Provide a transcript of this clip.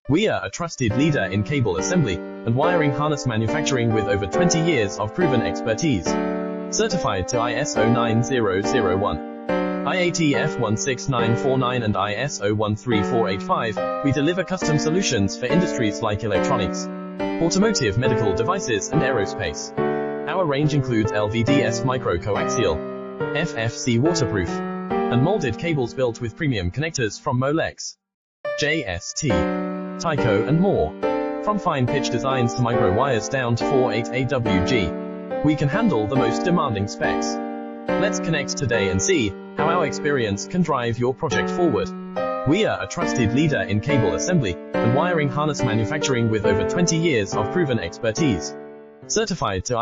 We are a trusted leader in cable assembly and wiring harness manufacturing with over 20 years of proven expertise. Certified to ISO 9001, IATF 16949 and ISO 13485, we deliver custom solutions for industries like electronics, automotive, medical devices, and aerospace. Our range includes LVDS micro-coaxial, FFC waterproof, and molded cables built with premium connectors from Molex, JST, Tyco, and more. From fine pitch designs to micro wires down to 48 AWG, we can handle the most demanding specs. Let's connect today and see how our experience can drive your project forward. We are a trusted leader in cable assembly and wiring harness manufacturing with over 20 years of proven expertise. Certified to